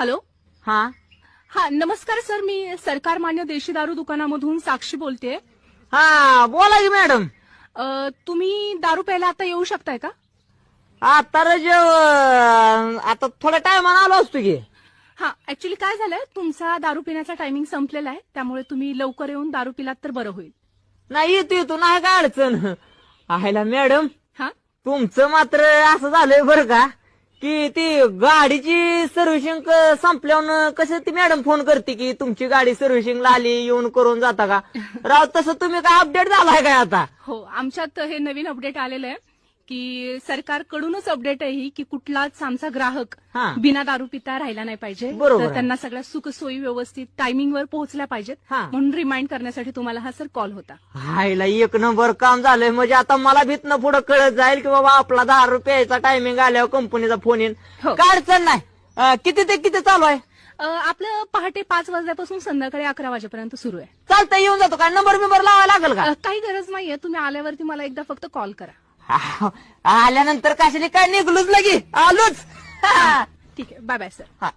Hello. हा हा नमस्कार सर, मी सरकार मान्य देशी दारू दुकानामधून साक्षी बोलतेय. हा बोला की मॅडम. तुम्ही दारू प्यायला आता येऊ शकताय का? आता आता थोड्या टायमानं आलो असतो की. हा ऍक्च्युली काय झालंय, तुमचा दारू पिण्याचा टायमिंग संपलेला आहे, त्यामुळे तुम्ही लवकर येऊन दारू पिलात तर बरं होईल. नाही येतो नाही काय अडचण आहेला मॅडम. हा तुमचं मात्र असं झालंय बरं का, की ती गाडीची सर्व्हिसिंग संपल्यावर कसं ती मॅडम फोन करते की तुमची गाडी सर्व्हिसिंगला आली, येऊन करून जाता का. राव तसं तुम्ही काय अपडेट झालाय काय आता? हो, आमच्यात हे नवीन अपडेट आलेलं आहे की सरकारकडूनच अपडेट आहे ही की कुठलाच आमचा ग्राहक हा. बिना दारू पिता राहिला नाही पाहिजे. बरोबर तर आहे. त्यांना सगळ्या सुखसोयी व्यवस्थित टायमिंगवर पोहोचल्या पाहिजेत, हा. म्हणून रिमाइंड करण्यासाठी तुम्हाला हा सर कॉल होता. हायला एक नंबर काम झालंय. म्हणजे आता मला भीतनं पुढे कळत जाईल की बाबा आपला 10 रुपयाचा टायमिंग आल्यावर कंपनीचा फोन येईल. हो. काय अडचण नाही. किती ते किती चालू आहे? आपलं पहाटे 5 वाजल्यापासून संध्याकाळी 11 वाजेपर्यंत सुरू आहे. चालतंय, येऊन जातो. काय नंबर बिंबर लावायला लागेल का? काही गरज नाहीये, तुम्ही आल्यावरती मला एकदा फक्त कॉल करा. आल्यानंतर कशाने काय निघलोच लगी आलोच. ठीक आहे, बाय बाय सर. हा.